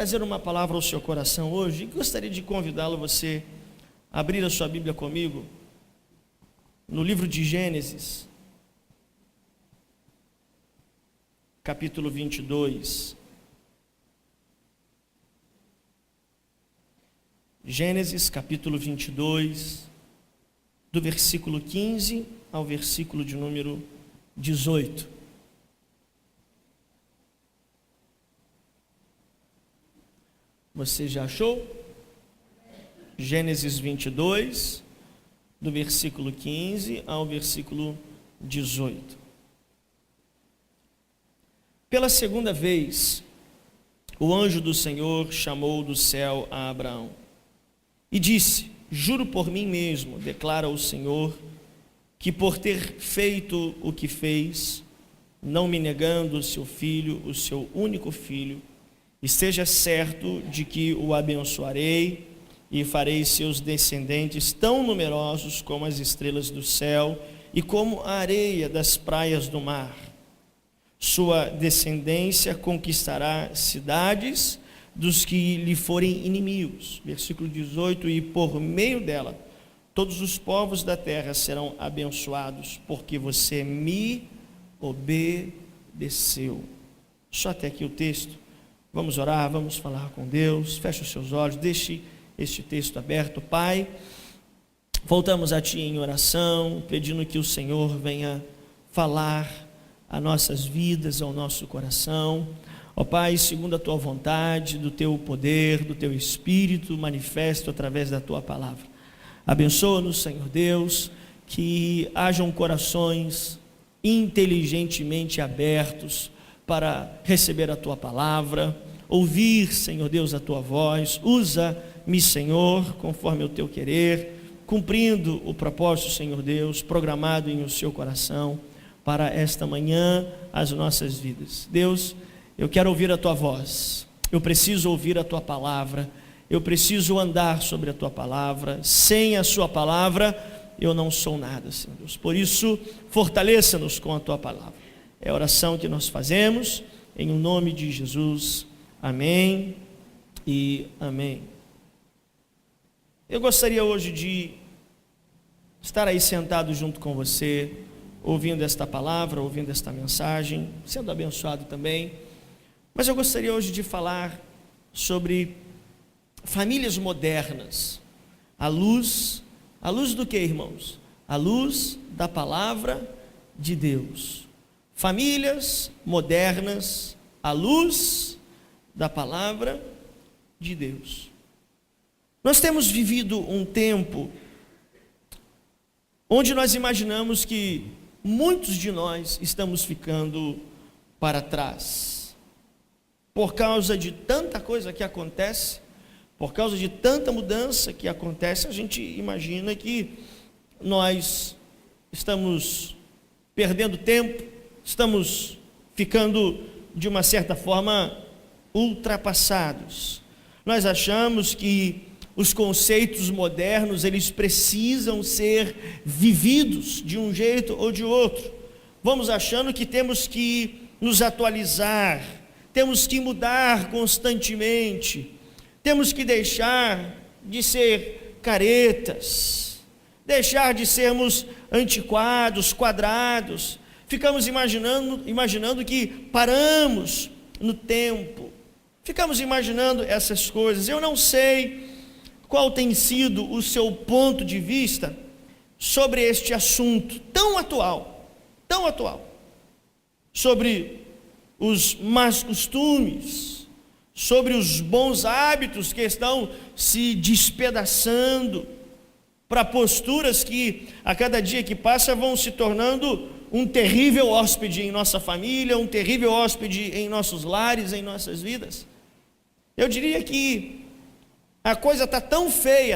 trazer uma palavra ao seu coração hoje e gostaria de convidá-lo, você, a abrir a sua Bíblia comigo, no livro de Gênesis, capítulo 22. Gênesis, capítulo 22, do versículo 15 ao versículo de número 18. Você já achou? Gênesis 22, do versículo 15 ao versículo 18. Pela segunda vez, o anjo do Senhor chamou do céu a Abraão e disse: juro por mim mesmo, declara o Senhor, que por ter feito o que fez, não me negando o seu filho, o seu único filho, esteja certo de que o abençoarei e farei seus descendentes tão numerosos como as estrelas do céu e como a areia das praias do mar. Sua descendência conquistará cidades dos que lhe forem inimigos. Versículo 18, e por meio dela, todos os povos da terra serão abençoados, porque você me obedeceu. Só até aqui o texto. Vamos orar, vamos falar com Deus. Feche os seus olhos, deixe este texto aberto. Pai, voltamos a Ti em oração, pedindo que o Senhor venha falar a nossas vidas, ao nosso coração. Ó Pai, segundo a Tua vontade, do Teu poder, do Teu Espírito manifesto através da Tua palavra. Abençoa-nos, Senhor Deus, que hajam corações inteligentemente abertos para receber a Tua palavra, ouvir, Senhor Deus, a Tua voz. Usa-me, Senhor, conforme o Teu querer, cumprindo o propósito, Senhor Deus, programado em o Seu coração para esta manhã, as nossas vidas. Deus, eu quero ouvir a Tua voz, eu preciso ouvir a Tua palavra, eu preciso andar sobre a Tua palavra. Sem a Sua palavra, eu não sou nada, Senhor Deus. Por isso, fortaleça-nos com a Tua palavra. É a oração que nós fazemos, em o nome de Jesus. Amém e amém. Eu gostaria hoje de estar aí sentado junto com você, ouvindo esta palavra, ouvindo esta mensagem, sendo abençoado também. Mas eu gostaria hoje de falar sobre famílias modernas, à luz do que, irmãos? À luz da palavra de Deus. Famílias modernas, à luz da palavra de Deus. Nós temos vivido um tempo onde nós imaginamos que muitos de nós estamos ficando para trás, por causa de tanta coisa que acontece, por causa de tanta mudança que acontece. A gente imagina que nós estamos perdendo tempo, estamos ficando de uma certa forma ultrapassados. Nós achamos que os conceitos modernos, eles precisam ser vividos de um jeito ou de outro. Vamos achando que temos que nos atualizar, temos que mudar constantemente, temos que deixar de ser caretas, deixar de sermos antiquados, quadrados. Ficamos imaginando que paramos no tempo, ficamos imaginando essas coisas. Eu não sei qual tem sido o seu ponto de vista sobre este assunto tão atual, sobre os más costumes, sobre os bons hábitos que estão se despedaçando para posturas que a cada dia que passa vão se tornando um terrível hóspede em nossa família, um terrível hóspede em nossos lares, em nossas vidas. Eu diria que a coisa está tão feia,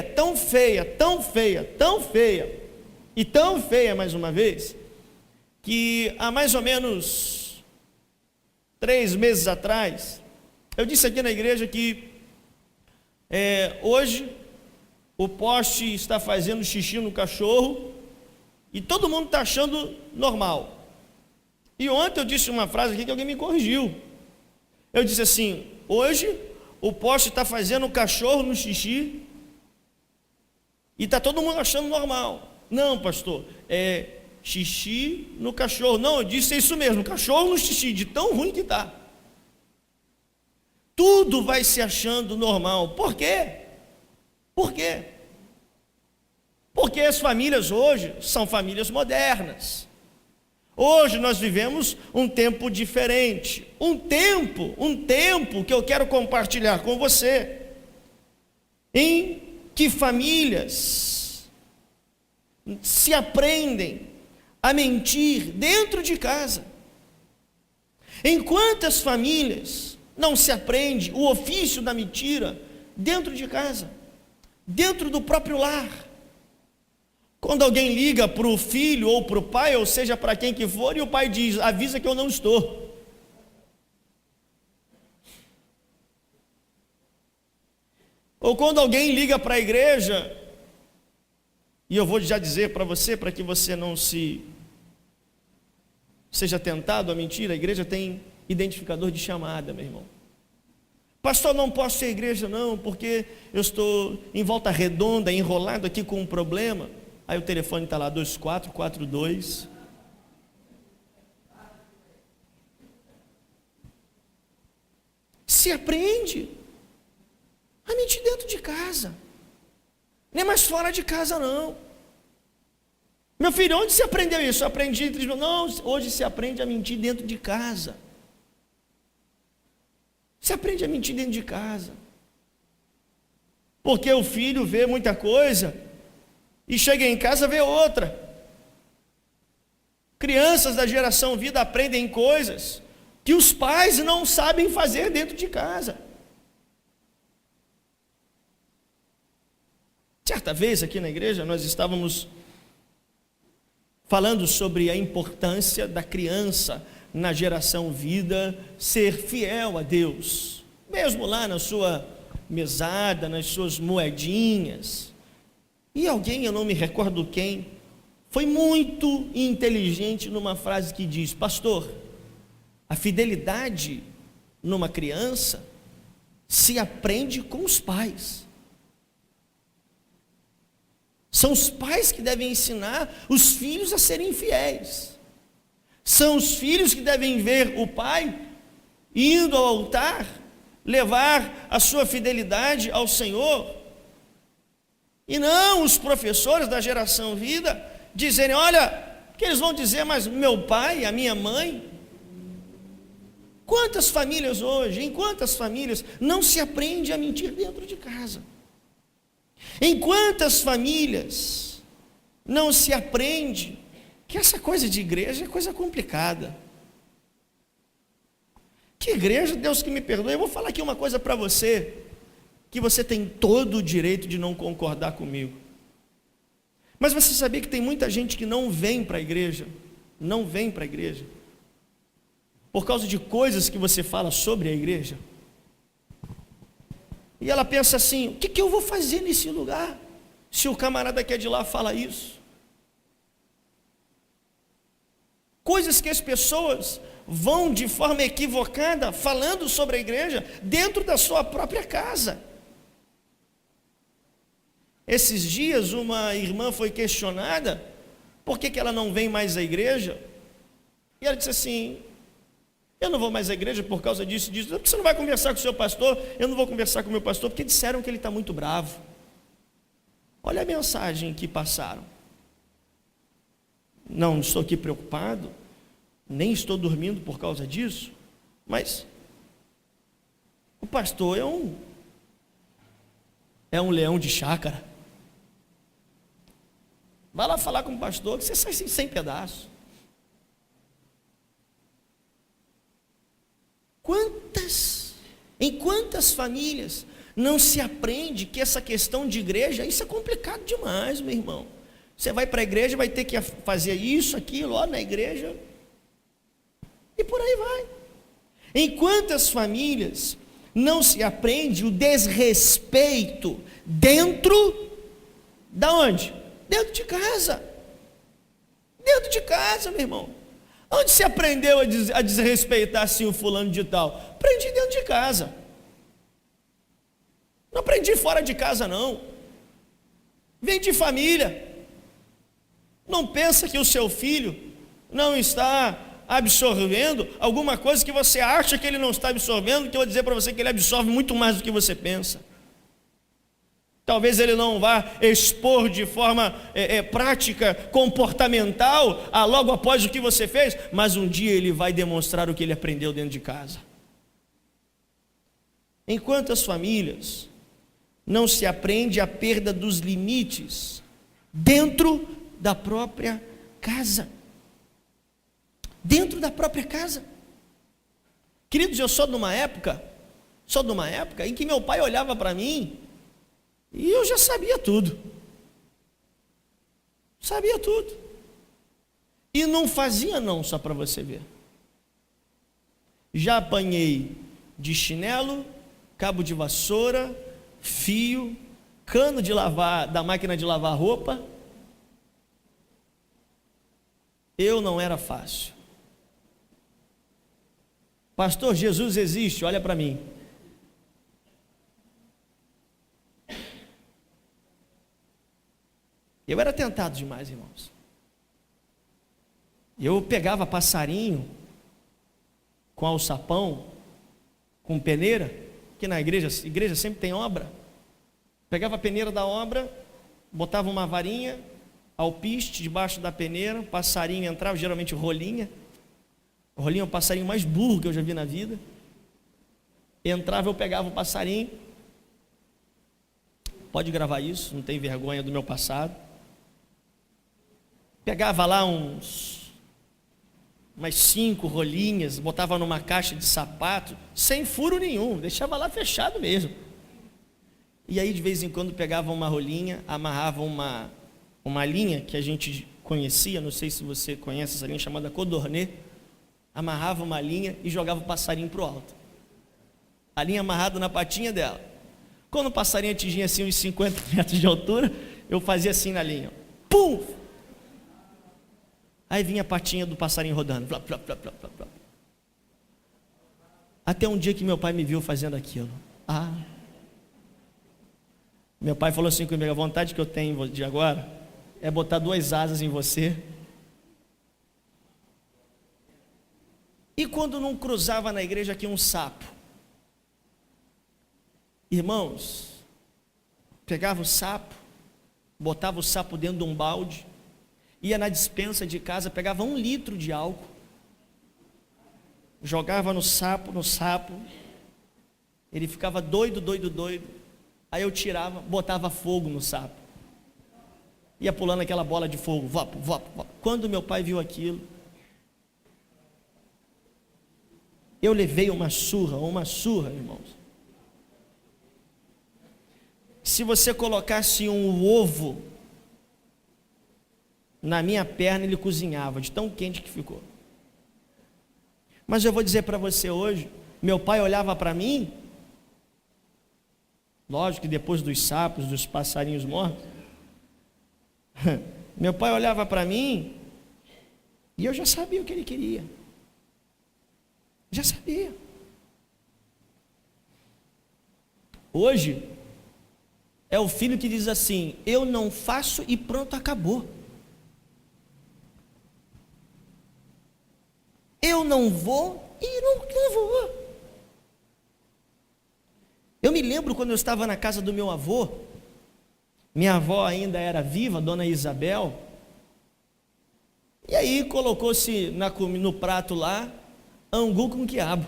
e tão feia mais uma vez, que há mais ou menos 3 meses atrás, eu disse aqui na igreja que hoje o poste está fazendo xixi no cachorro e todo mundo está achando normal. E ontem eu disse uma frase aqui que alguém me corrigiu. Eu disse assim: hoje o poste está fazendo o cachorro no xixi e está todo mundo achando normal. Não, pastor, é xixi no cachorro. Não, eu disse isso mesmo, cachorro no xixi, de tão ruim que está. Tudo vai se achando normal. Por quê? Por quê? Porque as famílias hoje são famílias modernas. Hoje nós vivemos um tempo diferente. Um tempo que eu quero compartilhar com você, em que famílias se aprendem a mentir dentro de casa. Em quantas famílias não se aprende o ofício da mentira dentro de casa, dentro do próprio lar? Quando alguém liga para o filho ou para o pai, ou seja, para quem que for, e o pai diz: avisa que eu não estou. Ou quando alguém liga para a igreja, e eu vou já dizer para você, para que você não seja tentado a mentir, a igreja tem identificador de chamada, meu irmão. Pastor, não posso ir à igreja não, porque eu estou em volta redonda, enrolado aqui com um problema. Aí o telefone está lá, 2442. Se aprende a mentir dentro de casa, nem mais fora de casa não. Meu filho, onde você aprendeu isso? Eu aprendi entre... Não, hoje se aprende a mentir dentro de casa. Se aprende a mentir dentro de casa. Porque o filho vê muita coisa e chega em casa vê outra. Crianças da geração vida aprendem coisas que os pais não sabem fazer dentro de casa. Certa vez aqui na igreja nós estávamos falando sobre a importância da criança na geração vida ser fiel a Deus, mesmo lá na sua mesada, nas suas moedinhas. E alguém, eu não me recordo quem, foi muito inteligente numa frase que diz: pastor, a fidelidade numa criança se aprende com os pais. São os pais que devem ensinar os filhos a serem fiéis. São os filhos que devem ver o pai indo ao altar, levar a sua fidelidade ao Senhor. E não os professores da geração vida dizerem: olha, que eles vão dizer, mas meu pai, a minha mãe. Quantas famílias hoje, em quantas famílias não se aprende a mentir dentro de casa? Em quantas famílias não se aprende que essa coisa de igreja é coisa complicada? Que igreja, Deus que me perdoe, eu vou falar aqui uma coisa para você, que você tem todo o direito de não concordar comigo. Mas você sabia que tem muita gente que não vem para a igreja, por causa de coisas que você fala sobre a igreja? E ela pensa assim: o que eu vou fazer nesse lugar, se o camarada que é de lá fala isso? Coisas que as pessoas vão de forma equivocada falando sobre a igreja dentro da sua própria casa. Esses dias uma irmã foi questionada por que ela não vem mais à igreja, e ela disse assim: eu não vou mais à igreja por causa disso e disso. Por que você não vai conversar com o seu pastor? Eu não vou conversar com o meu pastor porque disseram que ele está muito bravo. Olha a mensagem que passaram. Não estou aqui preocupado, nem estou dormindo por causa disso, mas o pastor é um leão de chácara. Vai lá falar com o pastor que você sai sem pedaço. Em quantas famílias não se aprende que essa questão de igreja, isso é complicado demais, meu irmão. Você vai para a igreja, vai ter que fazer isso, aquilo, ó, na igreja, e por aí vai. Em quantas famílias não se aprende o desrespeito dentro da onde? Dentro de casa. Dentro de casa, meu irmão. Onde você aprendeu a desrespeitar assim o fulano de tal? Aprendi dentro de casa. Não aprendi fora de casa, não. Vem de família. Não pensa que o seu filho não está absorvendo alguma coisa que você acha que ele não está absorvendo, que eu vou dizer para você que ele absorve muito mais do que você pensa. Talvez ele não vá expor de forma prática, comportamental, logo após o que você fez, mas um dia ele vai demonstrar o que ele aprendeu dentro de casa. Em quantas famílias não se aprende a perda dos limites dentro da própria casa? Dentro da própria casa. Queridos, eu sou de uma época em que meu pai olhava para mim e eu já sabia tudo. Sabia tudo. E não fazia não, só para você ver. Já apanhei de chinelo, cabo de vassoura, fio, cano de lavar, da máquina de lavar roupa. Eu não era fácil. Pastor, Jesus existe, olha para mim. Eu era tentado demais, irmãos. Eu pegava passarinho com alçapão, com peneira, que na igreja sempre tem obra. Pegava a peneira da obra, botava uma varinha, alpiste debaixo da peneira, o passarinho entrava, geralmente rolinha. O rolinho é o passarinho mais burro que eu já vi na vida. Entrava, eu pegava o passarinho. Pode gravar isso, não tem vergonha do meu passado. Pegava lá umas 5 rolinhas, botava numa caixa de sapato, sem furo nenhum, deixava lá fechado mesmo. E aí de vez em quando pegava uma rolinha, amarrava uma linha que a gente conhecia, não sei se você conhece essa linha, chamada codornê. Amarrava uma linha e jogava o passarinho para o alto. A linha amarrada na patinha dela. Quando o passarinho atingia assim uns 50 metros de altura, eu fazia assim na linha. Pum! Aí vinha a patinha do passarinho rodando. Flap, flap, flap, flap, flap. Até um dia que meu pai me viu fazendo aquilo. Meu pai falou assim comigo: a vontade que eu tenho de agora é botar 2 asas em você. E quando não cruzava na igreja aqui um sapo? Irmãos, pegava o sapo, botava o sapo dentro de um balde, ia na despensa de casa, pegava 1 litro de álcool, jogava no sapo, ele ficava doido, aí eu tirava, botava fogo no sapo, ia pulando aquela bola de fogo, vapo, vapo, vapo. Quando meu pai viu aquilo, eu levei uma surra, irmãos. Se você colocasse um ovo na minha perna, ele cozinhava, de tão quente que ficou. Mas eu vou dizer para você hoje, meu pai olhava para mim, lógico que depois dos sapos, dos passarinhos mortos, meu pai olhava para mim e eu já sabia o que ele queria. Já sabia. Hoje é o filho que diz assim: eu não faço e pronto, acabou. Eu não vou e não vou. Eu me lembro quando eu estava na casa do meu avô, minha avó ainda era viva, dona Isabel, e aí colocou-se no prato lá angu com quiabo.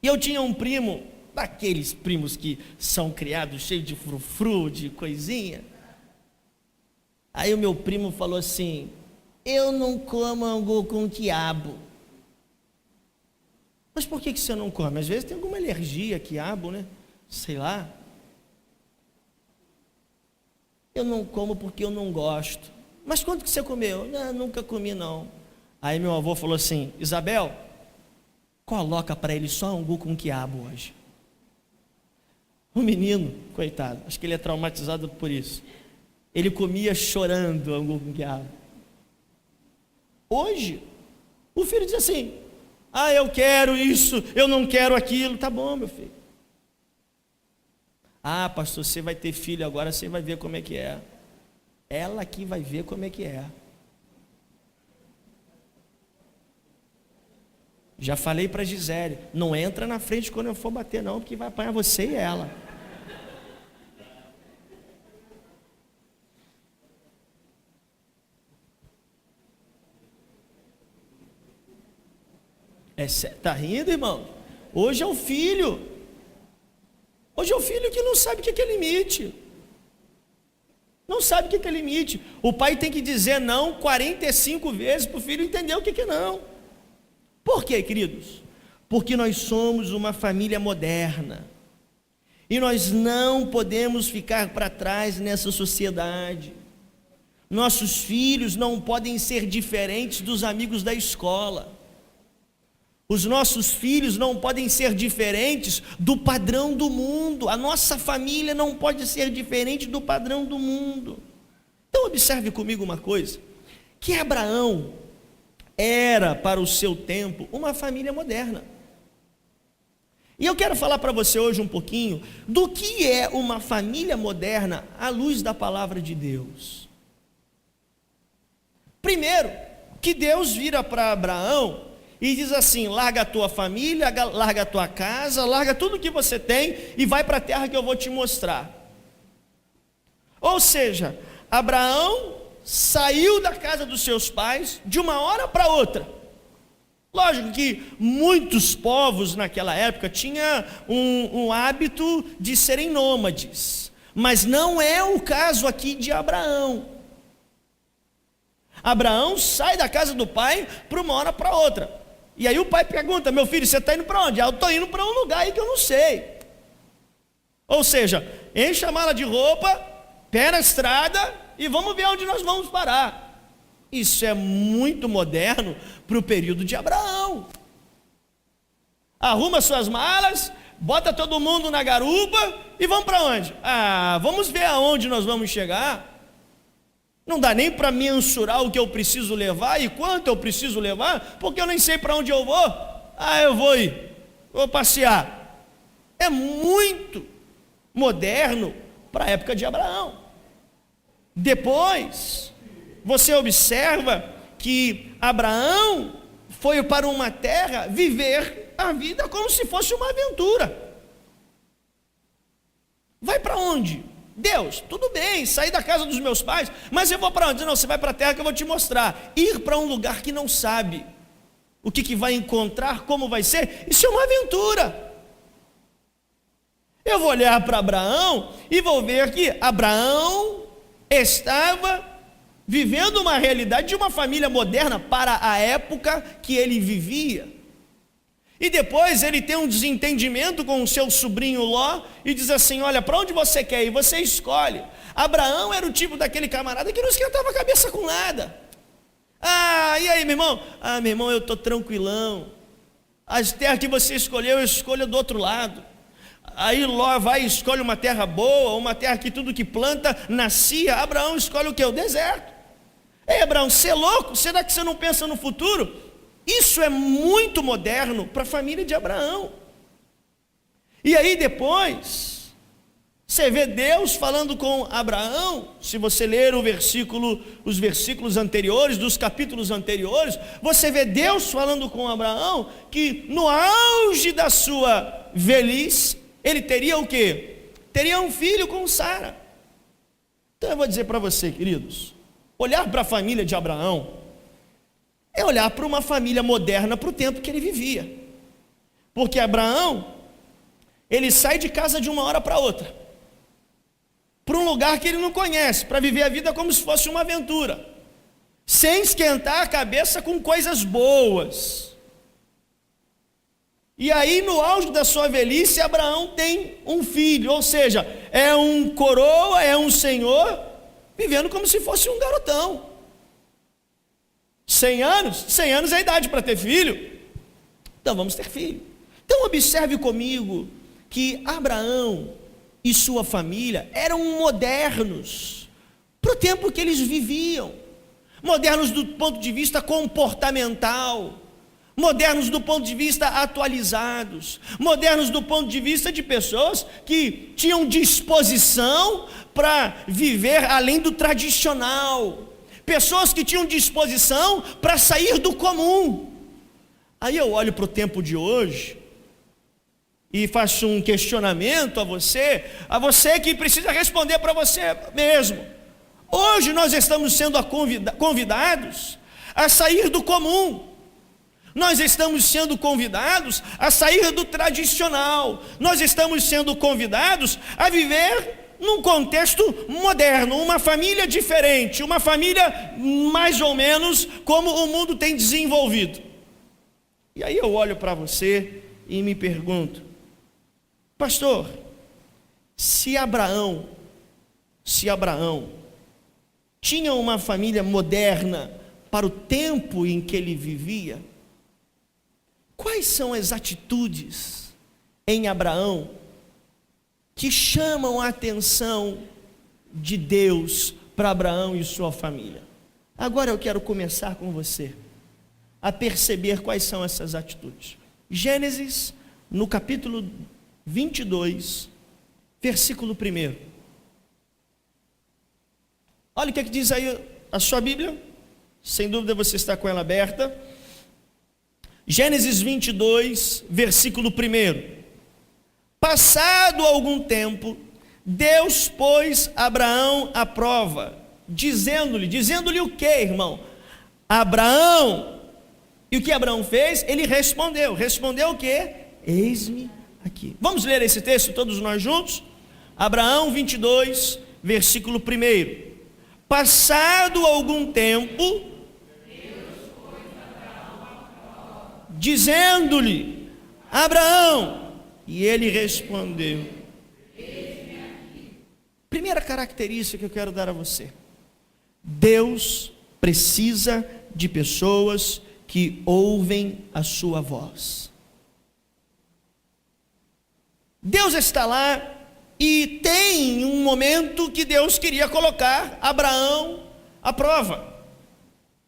E eu tinha um primo, daqueles primos que são criados cheios de frufru, de coisinha. Aí o meu primo falou assim: eu não como angu com quiabo. Mas por que você não come? Às vezes tem alguma alergia a quiabo, né? Sei lá. Eu não como porque eu não gosto. Mas quando que você comeu? Não, nunca comi não. Aí meu avô falou assim: Isabel, coloca para ele só angu com quiabo hoje. O menino, coitado, acho que ele é traumatizado por isso. Ele comia chorando angu com quiabo. Hoje, o filho diz assim: eu quero isso, eu não quero aquilo. Tá bom, meu filho. Ah, pastor, você vai ter filho agora, você vai ver como é que é. Ela que vai ver como é que é. Já falei para Gisele, não entra na frente quando eu for bater não, porque vai apanhar você e ela. Tá rindo, irmão? Hoje é o filho. Hoje é o filho que não sabe o que é limite. Não sabe o que é limite. O pai tem que dizer não 45 vezes para o filho entender o que é não. Por quê, queridos? Porque nós somos uma família moderna. E nós não podemos ficar para trás nessa sociedade. Nossos filhos não podem ser diferentes dos amigos da escola. Os nossos filhos não podem ser diferentes do padrão do mundo. A nossa família não pode ser diferente do padrão do mundo. Então observe comigo uma coisa, que Abraão era para o seu tempo uma família moderna. E eu quero falar para você hoje um pouquinho do que é uma família moderna à luz da palavra de Deus. Primeiro, que Deus vira para Abraão e diz assim: larga a tua família, larga a tua casa, larga tudo que você tem e vai para a terra que eu vou te mostrar. Ou seja, Abraão saiu da casa dos seus pais de uma hora para outra. Lógico que muitos povos naquela época tinham um hábito de serem nômades, mas não é o caso aqui de Abraão. Abraão sai da casa do pai para uma hora para outra. E aí o pai pergunta: meu filho, você está indo para onde? Eu estou indo para um lugar aí que eu não sei. Ou seja, enche a mala de roupa, pé na estrada e vamos ver onde nós vamos parar. Isso é muito moderno para o período de Abraão. Arruma suas malas, bota todo mundo na garupa e vamos para onde? Vamos ver aonde nós vamos chegar. Não dá nem para mensurar o que eu preciso levar e quanto eu preciso levar, porque eu nem sei para onde eu vou. Eu vou passear. É muito moderno para a época de Abraão. Depois, você observa que Abraão foi para uma terra viver a vida como se fosse uma aventura. Vai para onde? Deus, tudo bem, sair da casa dos meus pais, mas eu vou para onde? Não, você vai para a terra que eu vou te mostrar. Ir para um lugar que não sabe o que vai encontrar, como vai ser, isso é uma aventura. Eu vou olhar para Abraão e vou ver que Abraão estava vivendo uma realidade de uma família moderna para a época que ele vivia. E depois ele tem um desentendimento com o seu sobrinho Ló e diz assim: olha, para onde você quer ir? Você escolhe. Abraão era o tipo daquele camarada que não esquentava a cabeça com nada. E aí, meu irmão? Meu irmão, eu estou tranquilão. As terras que você escolheu, eu escolho do outro lado. Aí Ló vai e escolhe uma terra boa, uma terra que tudo que planta nascia. Abraão escolhe o quê? O deserto. Ei, Abraão, você é louco? Será que você não pensa no futuro? Isso é muito moderno para a família de Abraão. E aí depois, você vê Deus falando com Abraão. Se você ler os versículos anteriores, dos capítulos anteriores, você vê Deus falando com Abraão que no auge da sua velhice, ele teria o quê? Teria um filho com Sara. Então eu vou dizer para você, queridos, olhar para a família de Abraão é olhar para uma família moderna para o tempo que ele vivia. Porque Abraão, ele sai de casa de uma hora para outra, para um lugar que ele não conhece, para viver a vida como se fosse uma aventura, sem esquentar a cabeça com coisas boas. E aí no auge da sua velhice, Abraão tem um filho, ou seja, é um coroa, é um senhor, vivendo como se fosse um garotão. 100 anos é a idade para ter filho. Então vamos ter filho. Então observe comigo que Abraão e sua família eram modernos para o tempo que eles viviam. Modernos do ponto de vista comportamental, Modernos do ponto de vista atualizados, modernos do ponto de vista de pessoas que tinham disposição para viver além do tradicional, pessoas que tinham disposição para sair do comum. Aí eu olho para o tempo de hoje e faço um questionamento a você que precisa responder para você mesmo. Hoje nós estamos sendo convidados a sair do comum. Nós estamos sendo convidados a sair do tradicional. Nós estamos sendo convidados a viver num contexto moderno, uma família diferente, uma família mais ou menos como o mundo tem desenvolvido. E aí eu olho para você e me pergunto: pastor, se Abraão tinha uma família moderna para o tempo em que ele vivia, quais são as atitudes em Abraão que chamam a atenção de Deus para Abraão e sua família? Agora eu quero começar com você a perceber quais são essas atitudes. Gênesis, no capítulo 22, versículo 1. Olha o que diz aí a sua Bíblia. Sem dúvida você está com ela aberta. Gênesis 22, versículo 1. Passado algum tempo, Deus pôs Abraão à prova, dizendo-lhe o que, irmão? Abraão. E o que Abraão fez? Ele respondeu o que? Eis-me aqui. Vamos ler esse texto todos nós juntos? Abraão 22, versículo 1. Passado algum tempo, dizendo-lhe, Abraão, e ele respondeu. Primeira característica que eu quero dar a você: Deus precisa de pessoas que ouvem a sua voz. Deus está lá e tem um momento que Deus queria colocar Abraão à prova.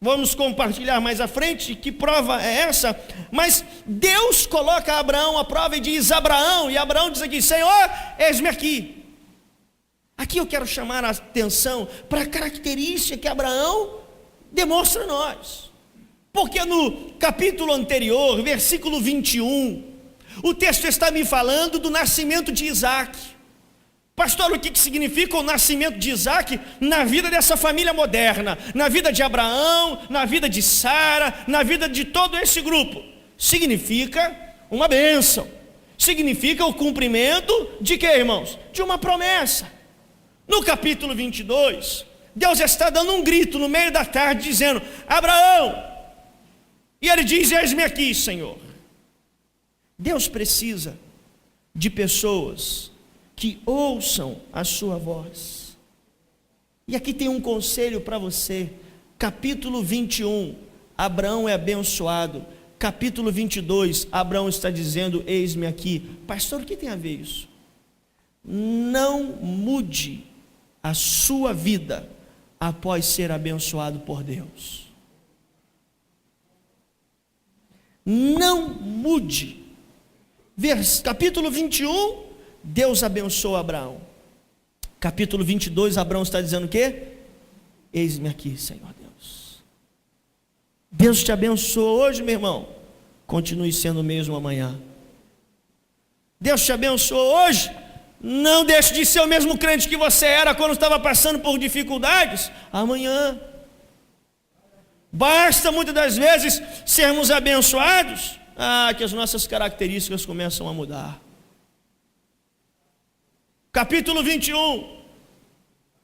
Vamos compartilhar mais à frente que prova é essa, mas Deus coloca Abraão à prova e diz: Abraão, e Abraão diz aqui: Senhor, eis-me aqui. Aqui eu quero chamar a atenção para a característica que Abraão demonstra a nós, porque no capítulo anterior, versículo 21, o texto está me falando do nascimento de Isaac. Pastor, o que significa o nascimento de Isaac na vida dessa família moderna, na vida de Abraão, na vida de Sara, na vida de todo esse grupo? Significa uma bênção, significa o cumprimento de quê, irmãos? De uma promessa. No capítulo 22, Deus está dando um grito no meio da tarde, dizendo: Abraão, e ele diz: eis-me aqui, Senhor. Deus precisa de pessoas que ouçam a sua voz. E aqui tem um conselho para você. Capítulo 21, Abraão é abençoado. Capítulo 22, Abraão está dizendo: eis-me aqui. Pastor, o que tem a ver isso? Não mude a sua vida após ser abençoado por Deus. Não mude. Capítulo 21, Deus abençoa Abraão. Capítulo 22, Abraão está dizendo o quê? Eis-me aqui, Senhor Deus. Deus te abençoou hoje, meu irmão. Continue sendo o mesmo amanhã. Deus te abençoou hoje. Não deixe de ser o mesmo crente que você era quando estava passando por dificuldades. Amanhã. Basta muitas das vezes sermos abençoados, que as nossas características começam a mudar. Capítulo 21,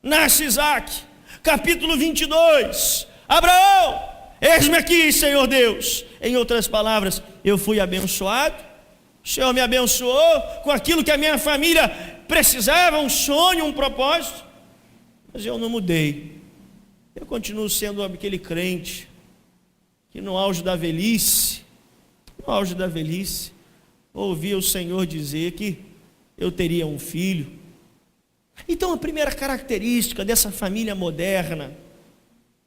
nasce Isaac. Capítulo 22, Abraão, eis-me aqui, Senhor Deus. Em outras palavras, eu fui abençoado, o Senhor me abençoou com aquilo que a minha família precisava, um sonho, um propósito, mas eu não mudei. Eu continuo sendo aquele crente que no auge da velhice, ouvia o Senhor dizer que eu teria um filho. Então a primeira característica dessa família moderna,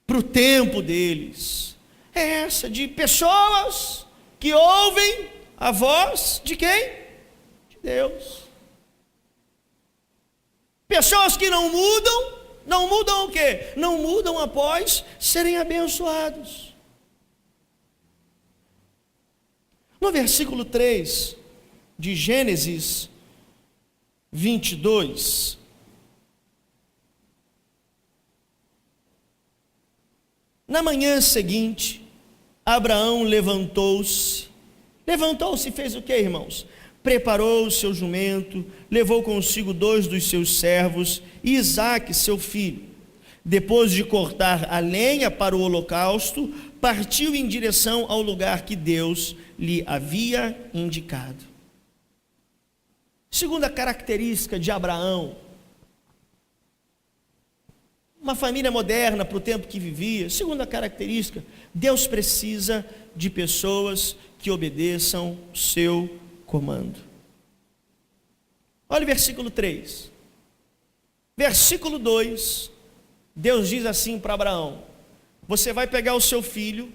para o tempo deles, é essa de pessoas que ouvem a voz de quem? De Deus. Pessoas que não mudam o quê? Não mudam após serem abençoados. No versículo 3 de Gênesis 22, na manhã seguinte, Abraão levantou-se e fez o que, irmãos? Preparou o seu jumento, levou consigo 2 dos seus servos e Isaque, seu filho. Depois de cortar a lenha para o holocausto, partiu em direção ao lugar que Deus lhe havia indicado. Segunda característica de Abraão, uma família moderna para o tempo que vivia. Segunda característica, Deus precisa de pessoas que obedeçam o seu comando. Olha o versículo 3. Versículo 2, Deus diz assim para Abraão: você vai pegar o seu filho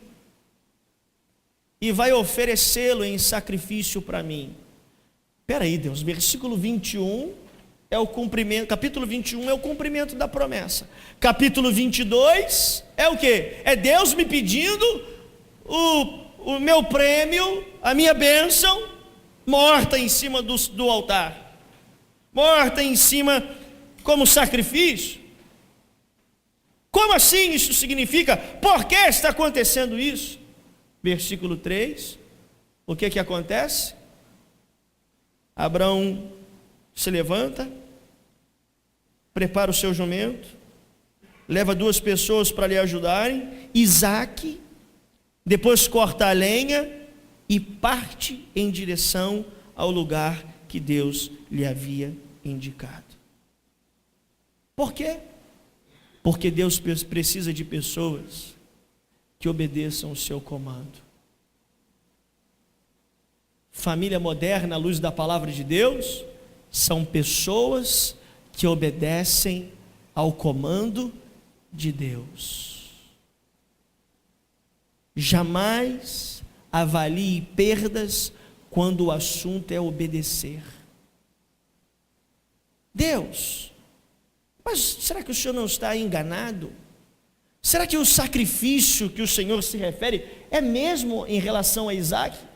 e vai oferecê-lo em sacrifício para mim. Espera aí, Deus, versículo 21 é o cumprimento, capítulo 21 é o cumprimento da promessa. Capítulo 22 é o quê? É Deus me pedindo o meu prêmio, a minha bênção, morta em cima do altar, morta em cima como sacrifício. Como assim isso significa? Por que está acontecendo isso? Versículo 3, o que acontece? Abraão se levanta, prepara o seu jumento, leva 2 pessoas para lhe ajudarem, Isaque, depois corta a lenha e parte em direção ao lugar que Deus lhe havia indicado. Por quê? Porque Deus precisa de pessoas que obedeçam o seu comando. Família moderna à luz da palavra de Deus são pessoas que obedecem ao comando de Deus. Jamais avalie perdas quando o assunto é obedecer. Deus, mas será que o Senhor não está enganado? Será que o sacrifício que o Senhor se refere é mesmo em relação a Isaque?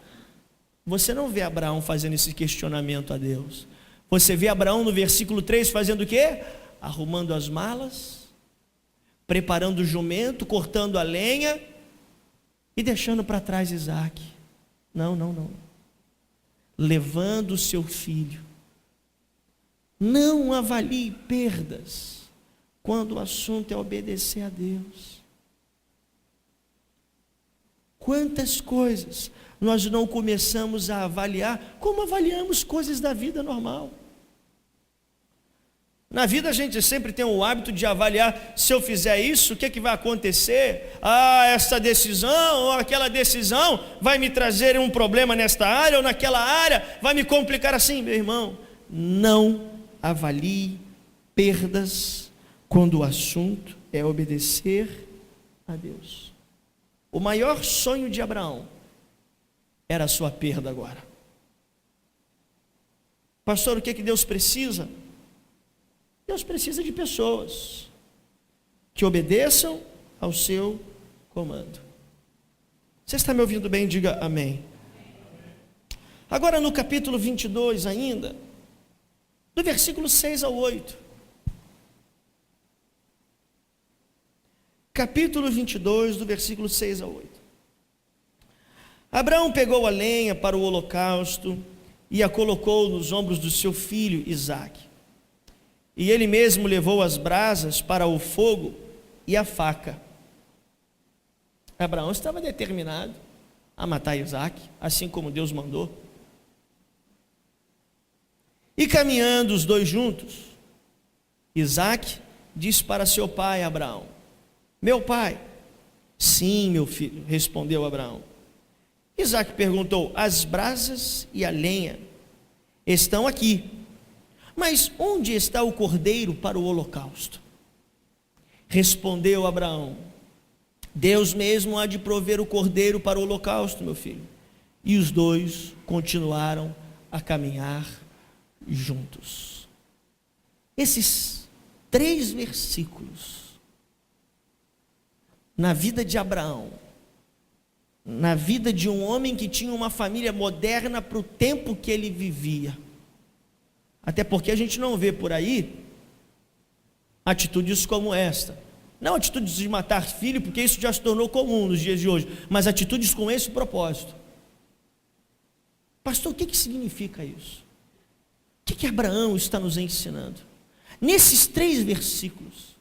Você não vê Abraão fazendo esse questionamento a Deus. Você vê Abraão no versículo 3 fazendo o quê? Arrumando as malas, preparando o jumento, cortando a lenha e deixando para trás Isaque. Não. Levando o seu filho. Não avalie perdas quando o assunto é obedecer a Deus. Quantas coisas nós não começamos a avaliar como avaliamos coisas da vida normal. Na vida a gente sempre tem o hábito de avaliar: se eu fizer isso, o que é que vai acontecer? Essa decisão ou aquela decisão vai me trazer um problema nesta área ou naquela área, vai me complicar assim. Meu irmão, não avalie perdas quando o assunto é obedecer a Deus. O maior sonho de Abraão era a sua perda agora. Pastor, o que Deus precisa? Deus precisa de pessoas que obedeçam ao seu comando. Você está me ouvindo bem? Diga amém. Agora no capítulo 22 ainda, do versículo 6 ao 8. Capítulo 22, do versículo 6 ao 8. Abraão pegou a lenha para o holocausto e a colocou nos ombros do seu filho Isaque. E ele mesmo levou as brasas para o fogo e a faca. Abraão estava determinado a matar Isaque, assim como Deus mandou. E caminhando os dois juntos, Isaque disse para seu pai Abraão: meu pai. Sim, meu filho, respondeu Abraão. Isaque perguntou: as brasas e a lenha estão aqui, mas onde está o cordeiro para o holocausto? Respondeu Abraão: Deus mesmo há de prover o cordeiro para o holocausto, meu filho. e os dois continuaram a caminhar juntos. Esses 3 versículos, na vida de Abraão, na vida de um homem que tinha uma família moderna para o tempo que ele vivia, até porque a gente não vê por aí atitudes como esta, não atitudes de matar filho, porque isso já se tornou comum nos dias de hoje, mas atitudes com esse propósito. Pastor, o que significa isso? O que Abraão está nos ensinando? Nesses 3 versículos,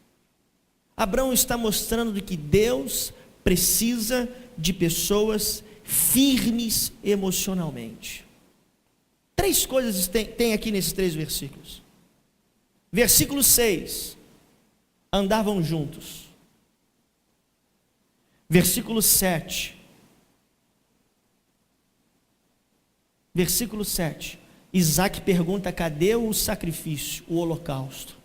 Abraão está mostrando que Deus precisa de pessoas firmes emocionalmente. 3 coisas tem aqui nesses 3 versículos. Versículo 6, andavam juntos. Versículo 7, Isaac pergunta: cadê o sacrifício, o holocausto?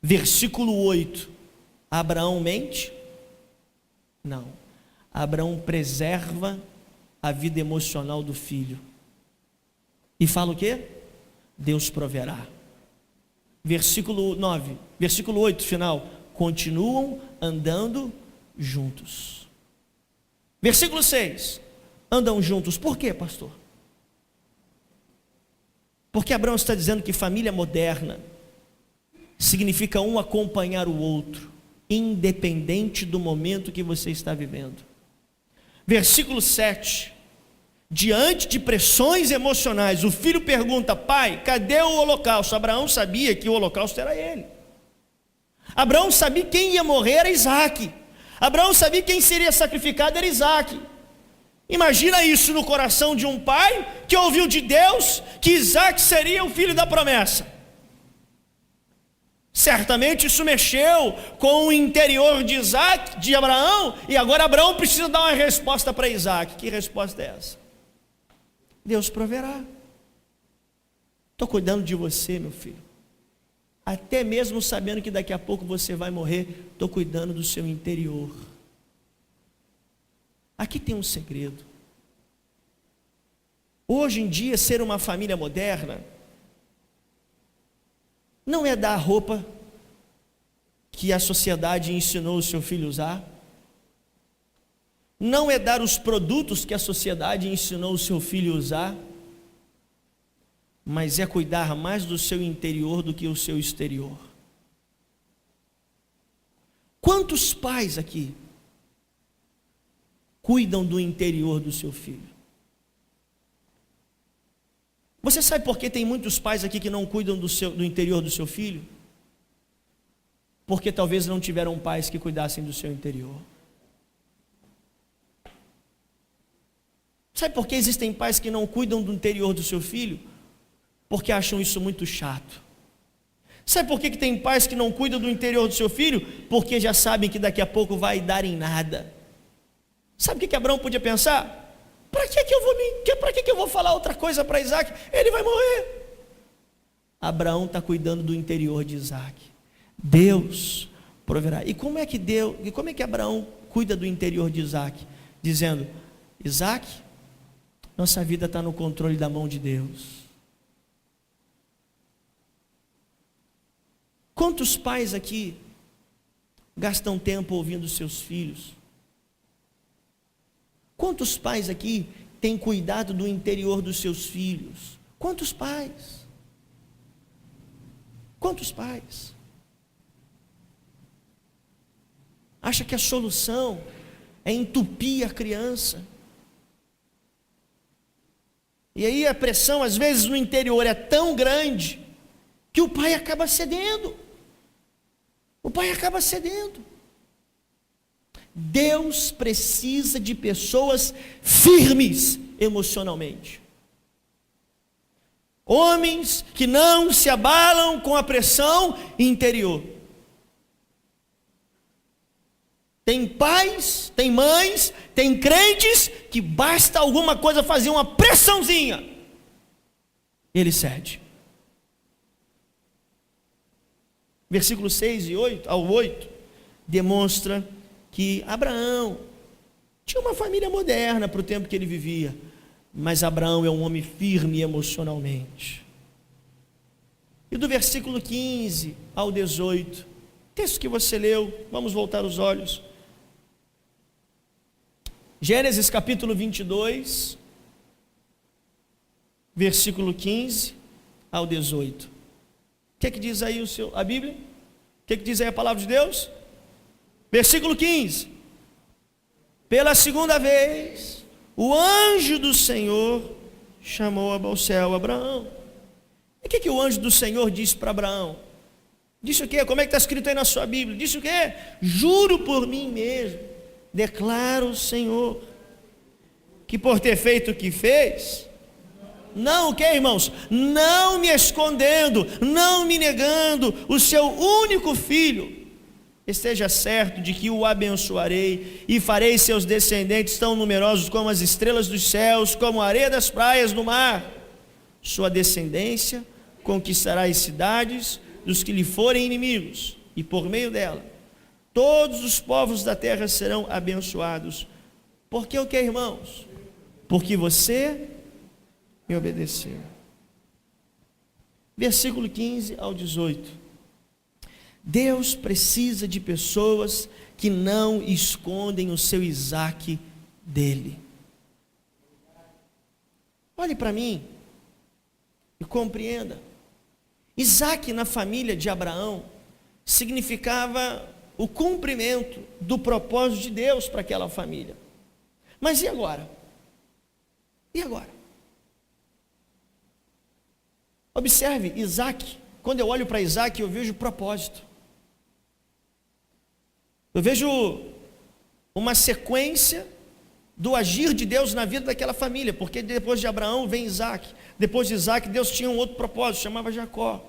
Versículo 8, Abraão mente? Não. Abraão preserva a vida emocional do filho. E fala o quê? Deus proverá. Versículo 8, final, continuam andando juntos. Versículo 6, andam juntos. Por quê, pastor? Porque Abraão está dizendo que família moderna significa um acompanhar o outro, independente do momento que você está vivendo. Versículo 7, diante de pressões emocionais, o filho pergunta: pai, cadê o holocausto? Abraão sabia que o holocausto era ele. Abraão sabia quem ia morrer era Isaac. Abraão sabia quem seria sacrificado era Isaac. Imagina isso no coração de um pai que ouviu de Deus que Isaac seria o filho da promessa. Certamente isso mexeu com o interior de Isaac, de Abraão, e agora Abraão precisa dar uma resposta para Isaac. Que resposta é essa? Deus proverá. Estou cuidando de você, meu filho. Até mesmo sabendo que daqui a pouco você vai morrer, estou cuidando do seu interior. Aqui tem um segredo. Hoje em dia, ser uma família moderna não é dar a roupa que a sociedade ensinou o seu filho a usar, não é dar os produtos que a sociedade ensinou o seu filho a usar, mas é cuidar mais do seu interior do que o seu exterior. Quantos pais aqui cuidam do interior do seu filho? Você sabe por que tem muitos pais aqui que não cuidam do interior do seu filho? Porque talvez não tiveram pais que cuidassem do seu interior. Sabe por que existem pais que não cuidam do interior do seu filho? Porque acham isso muito chato. Sabe por que tem pais que não cuidam do interior do seu filho? Porque já sabem que daqui a pouco vai dar em nada. Sabe o que Abraão podia pensar? Para que eu vou falar outra coisa para Isaac? Ele vai morrer. Abraão está cuidando do interior de Isaac. Deus proverá. E como é que Abraão cuida do interior de Isaac? Dizendo: Isaac, nossa vida está no controle da mão de Deus. Quantos pais aqui gastam tempo ouvindo seus filhos? Quantos pais aqui têm cuidado do interior dos seus filhos? Quantos pais? Quantos pais? Acha que a solução é entupir a criança? E aí a pressão às vezes no interior é tão grande que o pai acaba cedendo. O pai acaba cedendo. Deus precisa de pessoas firmes emocionalmente. Homens que não se abalam com a pressão interior. Tem pais, tem mães, tem crentes que basta alguma coisa fazer uma pressãozinha, ele cede. Versículo 6 ao 8 demonstra que Abraão tinha uma família moderna para o tempo que ele vivia, mas Abraão é um homem firme emocionalmente. E do versículo 15 ao 18, texto que você leu, vamos voltar os olhos. Gênesis capítulo 22, versículo 15 ao 18. O que é que diz aí a Bíblia? O que é que diz aí a palavra de Deus? Versículo 15. Pela segunda vez, o anjo do Senhor chamou ao céu Abraão. E o que o anjo do Senhor disse para Abraão? Disse o quê? Como é que está escrito aí na sua Bíblia? Disse o quê? Juro por mim mesmo, declara o Senhor, que por ter feito o que fez, não o que, irmãos? Não me escondendo, não me negando o seu único filho, esteja certo de que o abençoarei e farei seus descendentes tão numerosos como as estrelas dos céus, como a areia das praias do mar. Sua descendência conquistará as cidades dos que lhe forem inimigos, e por meio dela todos os povos da terra serão abençoados. Porque o que, irmãos? Porque você me obedeceu. Versículo 15 ao 18. Deus precisa de pessoas que não escondem o seu Isaque dele. Olhe para mim e compreenda. Isaque na família de Abraão significava o cumprimento do propósito de Deus para aquela família. Mas e agora? E agora? Observe, Isaque, quando eu olho para Isaque, eu vejo propósito. Eu vejo uma sequência do agir de Deus na vida daquela família, porque depois de Abraão vem Isaque. Depois de Isaque, Deus tinha um outro propósito, chamava Jacó.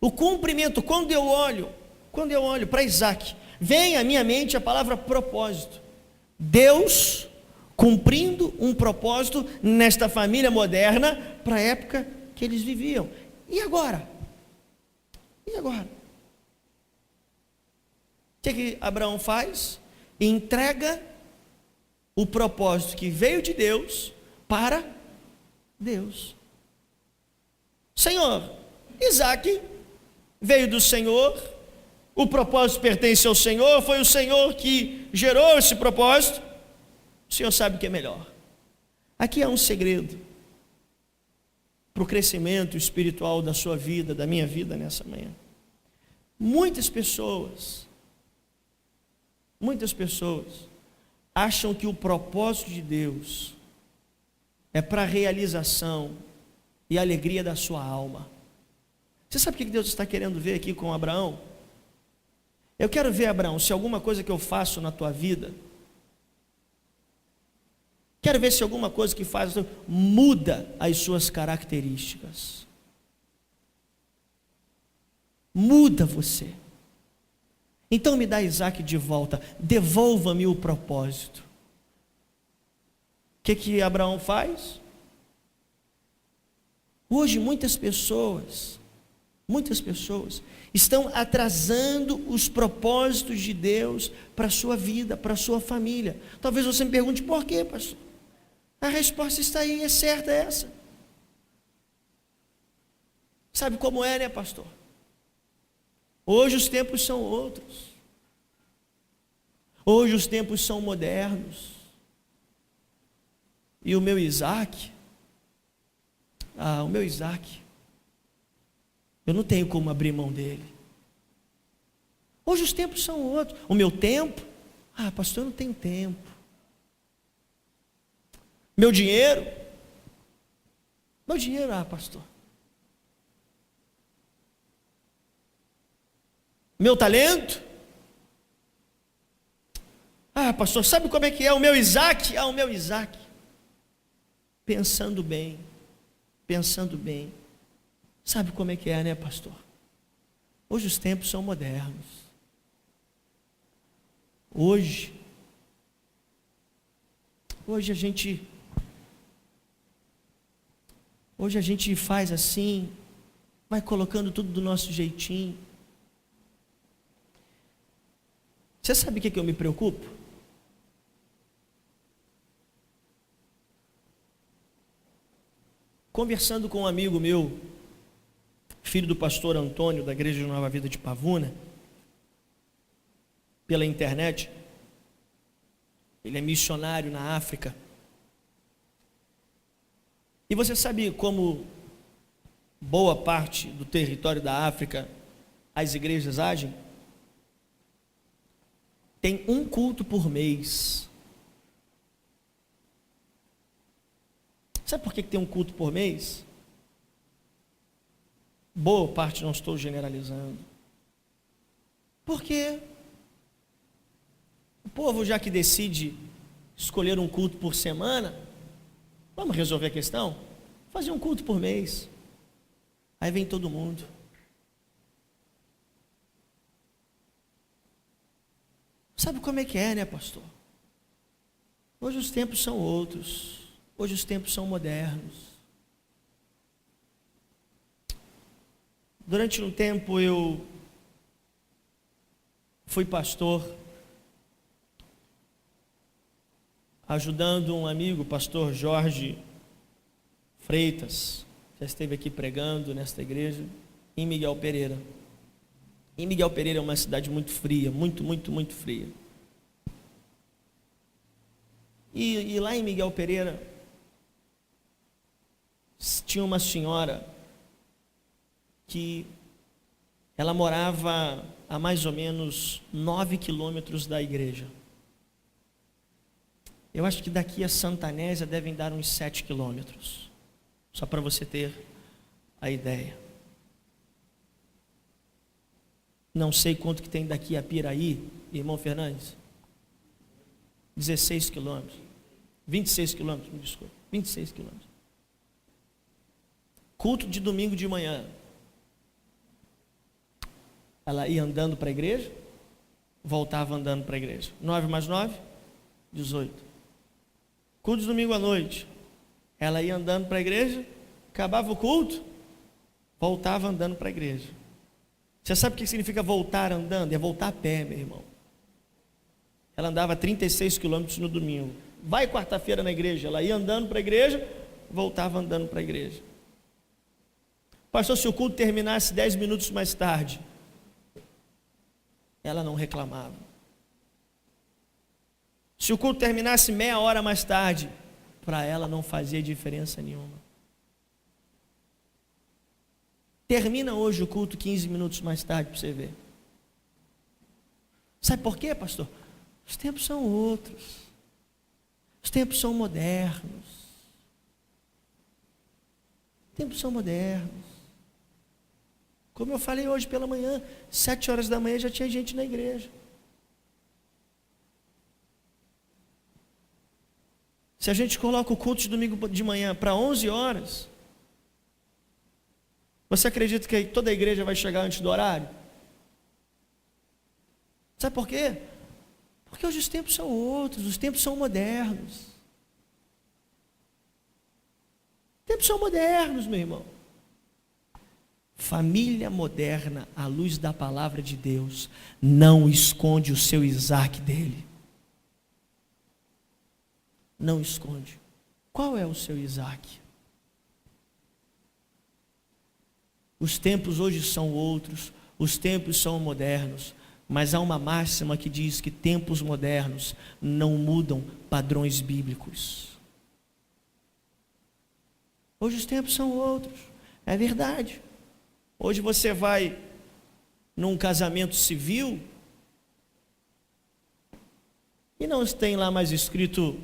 O cumprimento, quando eu olho para Isaque, vem à minha mente a palavra propósito. Deus cumprindo um propósito nesta família moderna para a época que eles viviam. E agora? E agora? O que Abraão faz? Entrega o propósito que veio de Deus para Deus. Senhor, Isaque veio do Senhor, o propósito pertence ao Senhor, foi o Senhor que gerou esse propósito, o Senhor sabe o que é melhor. Aqui há um segredo para o crescimento espiritual da sua vida, da minha vida nessa manhã. Muitas pessoas acham que o propósito de Deus é para a realização e a alegria da sua alma. Você sabe o que Deus está querendo ver aqui com Abraão? Eu quero ver, Abraão, se alguma coisa que eu faço na tua vida, quero ver se alguma coisa que faz muda as suas características. Muda você. Então me dá Isaque de volta, devolva-me o propósito. O que Abraão faz? Hoje muitas pessoas estão atrasando os propósitos de Deus para a sua vida, para a sua família. Talvez você me pergunte, por quê, pastor? A resposta está aí, é certa essa. Sabe como é, né, pastor? Hoje os tempos são outros. Hoje os tempos são modernos. E o meu Isaque, eu não tenho como abrir mão dele. Hoje os tempos são outros. O meu tempo, pastor, eu não tenho tempo. Meu dinheiro, pastor. Meu talento, pastor, sabe como é que é o meu Isaque? O meu Isaque. Pensando bem. Sabe como é que é, né, pastor? Hoje os tempos são modernos. Hoje a gente faz assim, vai colocando tudo do nosso jeitinho. Você sabe o que eu me preocupo? conversando com um amigo meu, filho do pastor Antônio, da Igreja de Nova Vida de Pavuna, pela internet. Ele é missionário na África. E você sabe como boa parte do território da África as igrejas agem? Tem um culto por mês. Sabe por que tem um culto por mês? Boa parte, não estou generalizando. Porque o povo, já que decide escolher um culto por semana, vamos resolver a questão? Fazer um culto por mês. Aí vem todo mundo. Sabe como é que é, né, pastor? Hoje os tempos são outros. Hoje os tempos são modernos. Durante um tempo eu fui pastor, ajudando um amigo, pastor Jorge Freitas, já esteve aqui pregando nesta igreja, em Miguel Pereira. E Miguel Pereira é uma cidade muito fria, muito fria. E lá em Miguel Pereira, tinha uma senhora que ela morava a mais ou menos 9 quilômetros da igreja. Eu acho que daqui a Santa Anésia devem dar uns 7 quilômetros, só para você ter a ideia. Não sei quanto que tem daqui a Piraí, irmão Fernandes. 16 quilômetros. 26 quilômetros, me desculpe. 26 quilômetros. Culto de domingo de manhã. Ela ia andando para a igreja, voltava andando para a igreja. 9 mais 9, 18. Culto de domingo à noite. Ela ia andando para a igreja, acabava o culto, voltava andando para a igreja. Você sabe o que significa voltar andando? É voltar a pé, meu irmão. Ela andava 36 quilômetros no domingo. Vai quarta-feira na igreja. Ela ia andando para a igreja, voltava andando para a igreja. Pastor, se o culto terminasse 10 minutos mais tarde, ela não reclamava. Se o culto terminasse meia hora mais tarde, para ela não fazia diferença nenhuma. Termina hoje o culto 15 minutos mais tarde para você ver. Sabe por quê, pastor? Os tempos são outros. Os tempos são modernos. Os tempos são modernos. Como eu falei hoje pela manhã, 7 horas da manhã já tinha gente na igreja. Se a gente coloca o culto de domingo de manhã para 11 horas, você acredita que toda a igreja vai chegar antes do horário? Sabe por quê? Porque hoje os tempos são outros, os tempos são modernos. Os tempos são modernos, meu irmão. Família moderna, à luz da palavra de Deus, não esconde o seu Isaac dele. Não esconde. Qual é o seu Isaac? Os tempos hoje são outros, os tempos são modernos, mas há uma máxima que diz que tempos modernos não mudam padrões bíblicos. Hoje os tempos são outros, é verdade. Hoje você vai num casamento civil e não tem lá mais escrito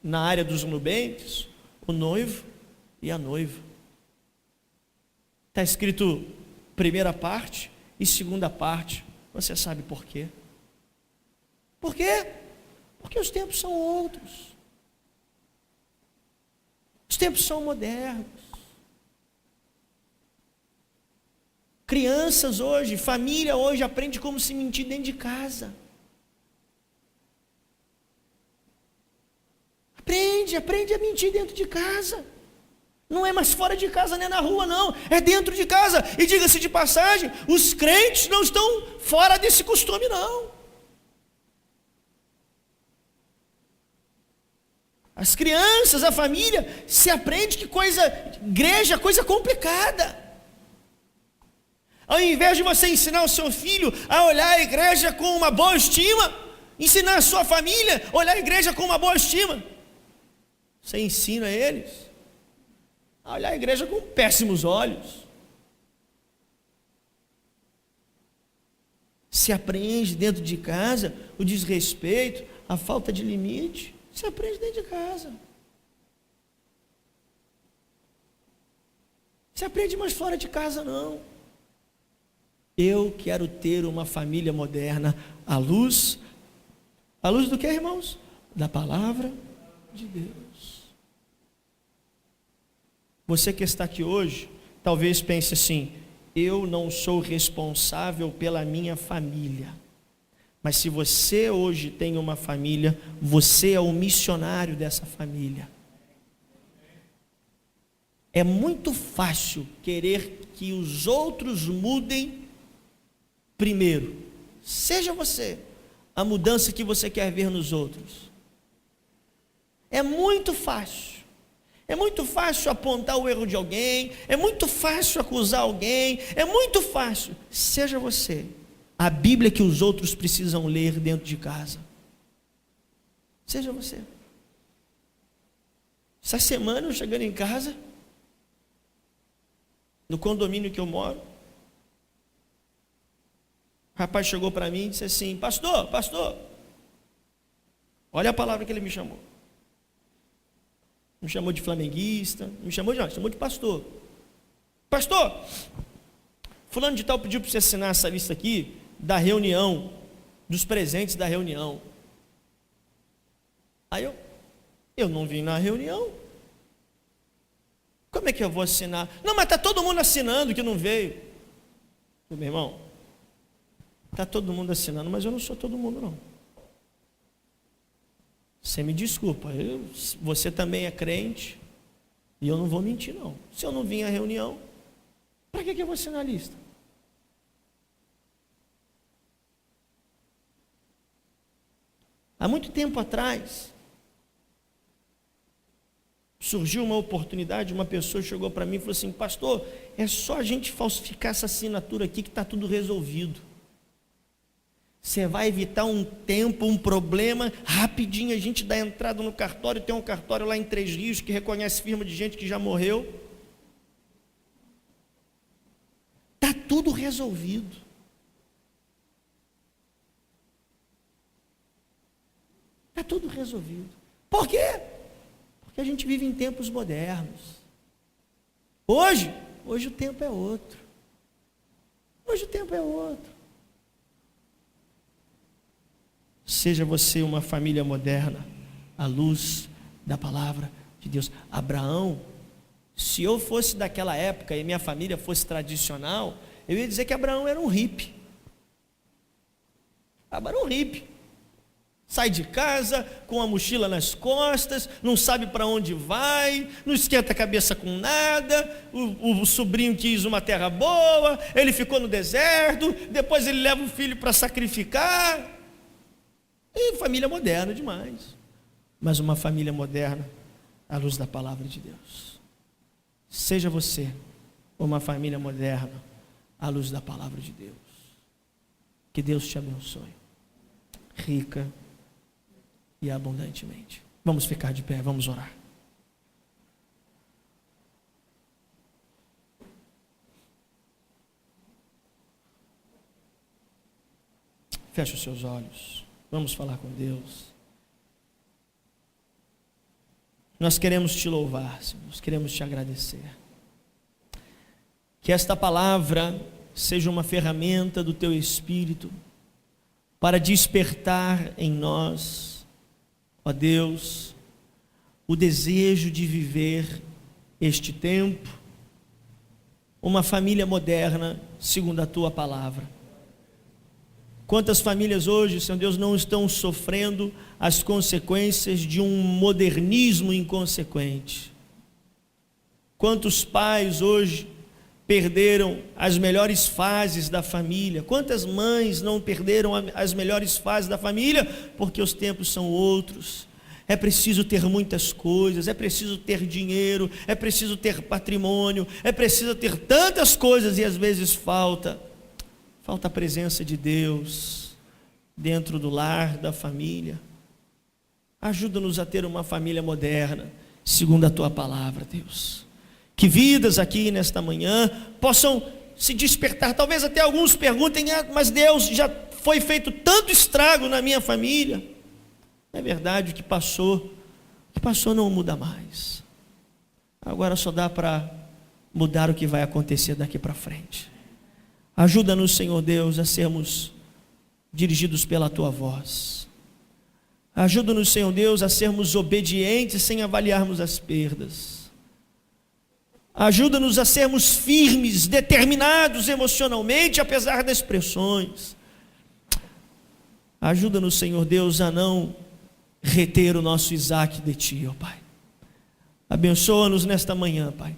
na área dos nubentes o noivo e a noiva. Está escrito primeira parte e segunda parte. Você sabe por quê? Por quê? Porque os tempos são outros. Os tempos são modernos. Crianças hoje, família hoje aprende como se mentir dentro de casa. Aprende a mentir dentro de casa. Não é mais fora de casa, nem na rua, não. É dentro de casa. E diga-se de passagem, os crentes não estão fora desse costume, não. As crianças, a família, se aprende que igreja é coisa complicada. Ao invés de você ensinar o seu filho a olhar a igreja com uma boa estima, ensinar a sua família a olhar a igreja com uma boa estima, você ensina eles a olhar a igreja com péssimos olhos. Se aprende dentro de casa o desrespeito, a falta de limite, se aprende dentro de casa. Se aprende mais fora de casa não. Eu quero ter uma família moderna à luz do que, irmãos? Da palavra de Deus. Você que está aqui hoje, talvez pense assim: eu não sou responsável pela minha família. Mas se você hoje tem uma família, você é o missionário dessa família. É muito fácil querer que os outros mudem primeiro. Seja você a mudança que você quer ver nos outros. É muito fácil. É muito fácil apontar o erro de alguém, é muito fácil acusar alguém, é muito fácil. Seja você a Bíblia que os outros precisam ler dentro de casa. Seja você. Essa semana eu chegando em casa, no condomínio que eu moro, o rapaz chegou para mim e disse assim: pastor, olha a palavra que ele me chamou. Me chamou de flamenguista, chamou de pastor. Pastor, fulano de tal pediu para você assinar essa lista aqui da reunião, dos presentes da reunião. Aí eu não vim na reunião. Como é que eu vou assinar? Não, mas está todo mundo assinando que não veio. Meu irmão, está todo mundo assinando, mas eu não sou todo mundo não. Você me desculpa, você também é crente, e eu não vou mentir não. Se eu não vim à reunião, para que eu vou assinar a lista? Há muito tempo atrás, surgiu uma oportunidade, uma pessoa chegou para mim e falou assim: pastor, é só a gente falsificar essa assinatura aqui que está tudo resolvido. Você vai evitar um tempo, um problema, rapidinho a gente dá entrada no cartório, tem um cartório lá em Três Rios que reconhece firma de gente que já morreu. Está tudo resolvido. Está tudo resolvido. Por quê? Porque a gente vive em tempos modernos. Hoje o tempo é outro. Hoje o tempo é outro. Seja você uma família moderna, à luz da palavra de Deus. Abraão, se eu fosse daquela época e minha família fosse tradicional, eu ia dizer que Abraão era um hippie. Abraão era um hippie. Sai de casa com a mochila nas costas, não sabe para onde vai, não esquenta a cabeça com nada. O sobrinho quis uma terra boa, ele ficou no deserto, depois ele leva o filho para sacrificar. E família moderna demais. Mas uma família moderna à luz da palavra de Deus. Seja você uma família moderna à luz da palavra de Deus. Que Deus te abençoe, rica e abundantemente. Vamos ficar de pé, vamos orar. Feche os seus olhos. Vamos falar com Deus. Nós queremos te louvar, Senhor, nós queremos te agradecer. Que esta palavra seja uma ferramenta do Teu Espírito para despertar em nós, ó Deus, o desejo de viver este tempo, uma família moderna segundo a Tua palavra. Quantas famílias hoje, Senhor Deus, não estão sofrendo as consequências de um modernismo inconsequente? Quantos pais hoje perderam as melhores fases da família? Quantas mães não perderam as melhores fases da família? Porque os tempos são outros. É preciso ter muitas coisas, é preciso ter dinheiro, é preciso ter patrimônio, é preciso ter tantas coisas e às vezes falta a presença de Deus dentro do lar, da família. Ajuda-nos a ter uma família moderna, segundo a Tua palavra, Deus. Que vidas aqui nesta manhã possam se despertar. Talvez até alguns perguntem, mas Deus, já foi feito tanto estrago na minha família. É verdade, o que passou não muda mais. Agora só dá para mudar o que vai acontecer daqui para frente. Ajuda-nos, Senhor Deus, a sermos dirigidos pela Tua voz. Ajuda-nos, Senhor Deus, a sermos obedientes sem avaliarmos as perdas. Ajuda-nos a sermos firmes, determinados emocionalmente, apesar das pressões. Ajuda-nos, Senhor Deus, a não reter o nosso Isaac de Ti, ó Pai. Abençoa-nos nesta manhã, Pai.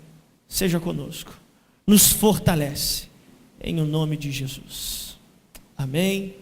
Seja conosco. Nos fortalece. Em o nome de Jesus. Amém.